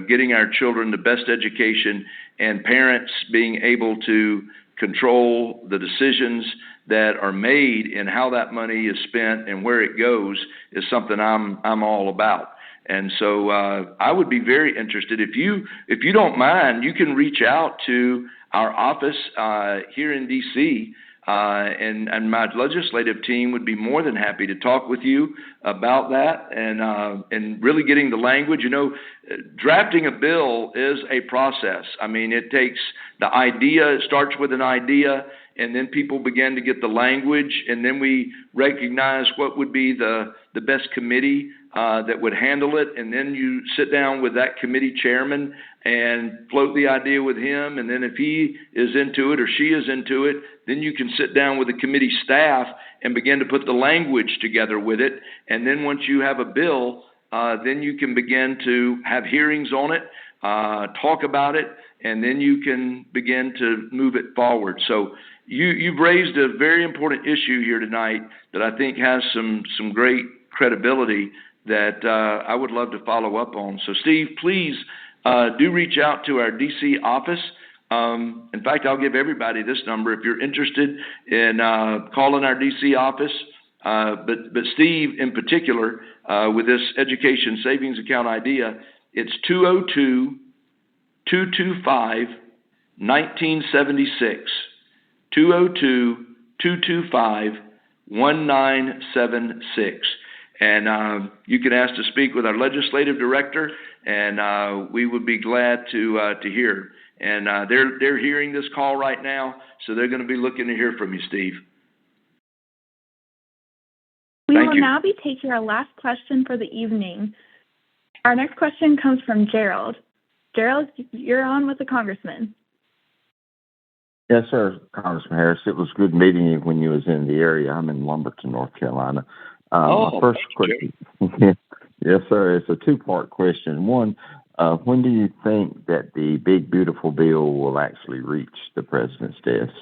getting our children the best education, and parents being able to control the decisions that are made and how that money is spent and where it goes is something I'm all about. And so I would be very interested. If you don't mind, you can reach out to our office here in D.C., and my legislative team would be more than happy to talk with you about that and really getting the language. Drafting a bill is a process. I mean, it takes the idea, it starts with an idea, and then people begin to get the language, and then we recognize what would be the best committee that would handle it, and then you sit down with that committee chairman and float the idea with him, and then if he is into it or she is into it, then you can sit down with the committee staff and begin to put the language together with it, and then once you have a bill, then you can begin to have hearings on it, talk about it, and then you can begin to move it forward. So you've raised a very important issue here tonight that I think has some great credibility that I would love to follow up on. So, Steve, please do reach out to our D.C. office. In fact, I'll give everybody this number if you're interested in calling our D.C. office. But Steve, in particular, with this education savings account idea, it's 202-225-1976. 202-225-1976. And you can ask to speak with our legislative director, and we would be glad to hear. And they're hearing this call right now, so they're going to be looking to hear from you, Steve. We will now be taking our last question for the evening. Our next question comes from Gerald. Gerald, you're on with the Congressman. Yes, sir, Congressman Harris. It was good meeting you when you was in the area. I'm in Lumberton, North Carolina. My first question. Yes, sir. It's a two-part question. One, when do you think that the big, beautiful bill will actually reach the president's desk?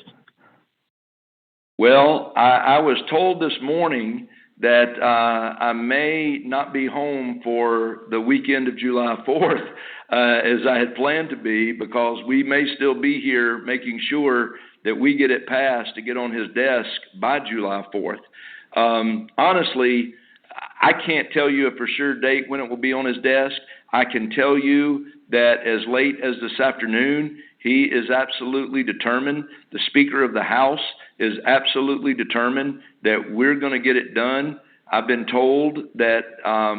Well, I was told this morning that I may not be home for the weekend of July 4th, as I had planned to be, because we may still be here making sure that we get it passed to get on his desk by July 4th. Honestly, I can't tell you a for sure date when it will be on his desk. I can tell you that as late as this afternoon, he is absolutely determined. The Speaker of the House is absolutely determined that we're going to get it done. I've been told that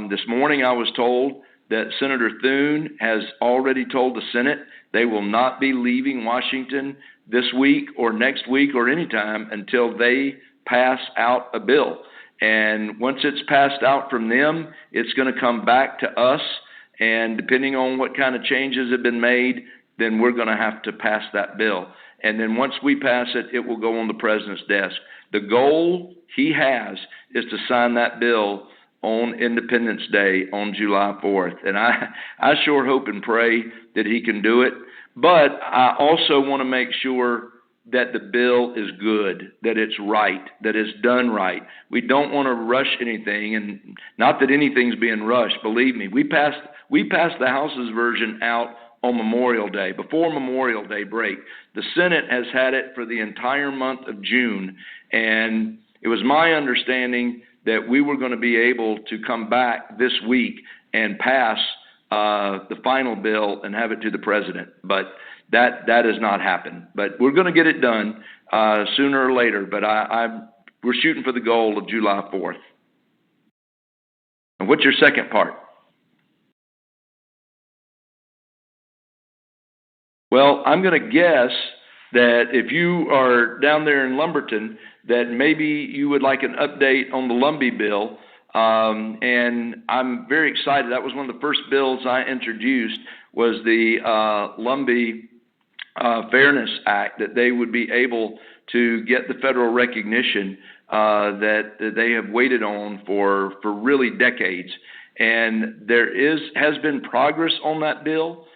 this morning I was told that Senator Thune has already told the Senate they will not be leaving Washington this week or next week or anytime until they pass out a bill. And once it's passed out from them, it's going to come back to us. And depending on what kind of changes have been made, then we're going to have to pass that bill. And then once we pass it, it will go on the president's desk. The goal he has is to sign that bill on Independence Day on July 4th. And I sure hope and pray that he can do it. But I also want to make sure that the bill is good, that it's right, that it's done right. We don't want to rush anything, and not that anything's being rushed. Believe me, we passed the House's version out on Memorial Day, before Memorial Day break. The Senate has had it for the entire month of June, and it was my understanding that we were going to be able to come back this week and pass the final bill and have it to the president. But that has not happened. But we're going to get it done sooner or later. But we're shooting for the goal of July 4th. And what's your second part? Well, I'm going to guess that if you are down there in Lumberton, that maybe you would like an update on the Lumbee bill. And I'm very excited. That was one of the first bills I introduced, was the Lumbee Fairness Act, that they would be able to get the federal recognition that they have waited on for really decades. And there has been progress on that bill.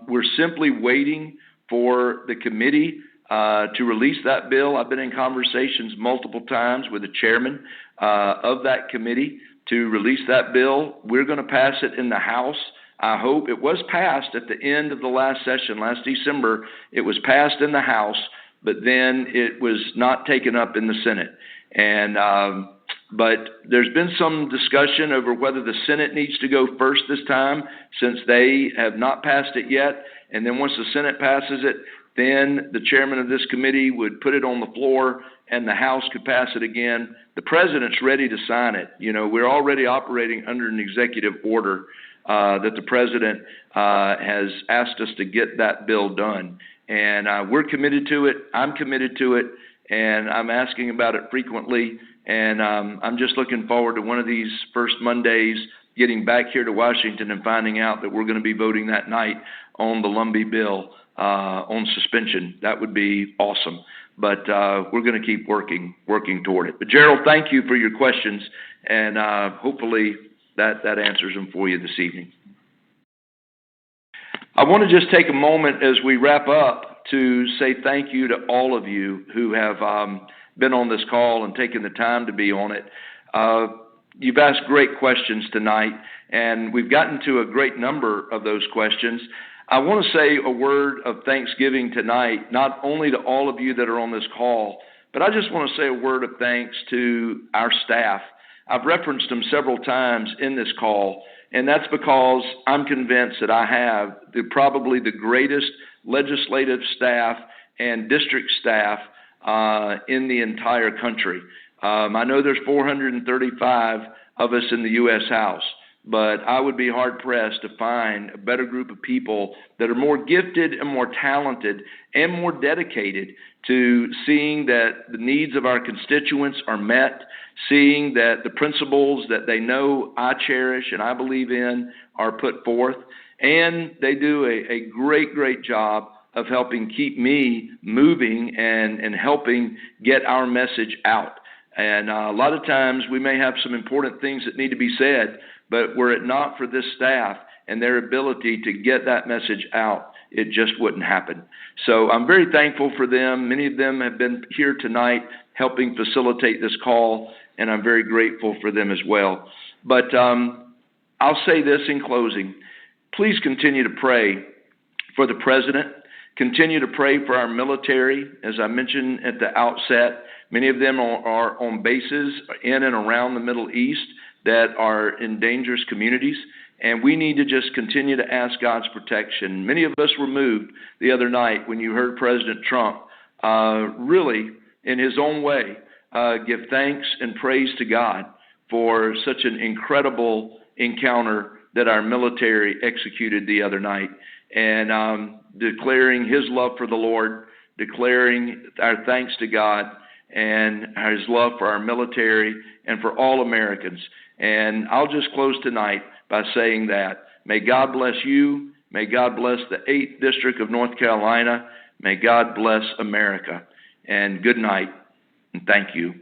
We're simply waiting for the committee to release that bill. I've been in conversations multiple times with the chairman of that committee to release that bill. We're going to pass it in the House. I hope. It was passed at the end of the last session, last December. It was passed in the House, but then it was not taken up in the Senate. And but there's been some discussion over whether the Senate needs to go first this time, since they have not passed it yet. And then once the Senate passes it, then the chairman of this committee would put it on the floor and the House could pass it again. The president's ready to sign it. You know, we're already operating under an executive order that the president has asked us to get that bill done. And we're committed to it. I'm committed to it. And I'm asking about it frequently. And I'm just looking forward to one of these first Mondays getting back here to Washington and finding out that we're going to be voting that night on the Lumbee bill on suspension. That would be awesome. But we're going to keep working toward it. But Gerald, thank you for your questions. And hopefully that answers them for you this evening. I want to just take a moment as we wrap up to say thank you to all of you who have been on this call and taken the time to be on it. You've asked great questions tonight, and we've gotten to a great number of those questions. I want to say a word of thanksgiving tonight, not only to all of you that are on this call, but I just want to say a word of thanks to our staff. I've referenced them several times in this call, and that's because I'm convinced that I have probably the greatest legislative staff and district staff in the entire country. I know there's 435 of us in the U.S. House, but I would be hard-pressed to find a better group of people that are more gifted and more talented and more dedicated to seeing that the needs of our constituents are met, seeing that the principles that they know I cherish and I believe in are put forth, and they do a great, great job of helping keep me moving and helping get our message out. And a lot of times we may have some important things that need to be said, but were it not for this staff and their ability to get that message out, it just wouldn't happen. So I'm very thankful for them. Many of them have been here tonight helping facilitate this call, and I'm very grateful for them as well. But I'll say this in closing. Please continue to pray for the president. Continue to pray for our military. As I mentioned at the outset, many of them are on bases in and around the Middle East that are in dangerous communities, and we need to just continue to ask God's protection. Many of us were moved the other night when you heard President Trump really, in his own way, give thanks and praise to God for such an incredible encounter that our military executed the other night, and declaring his love for the Lord, declaring our thanks to God, and his love for our military and for all Americans. And I'll just close tonight by saying that may God bless you. May God bless the 8th District of North Carolina. May God bless America. And good night, and thank you.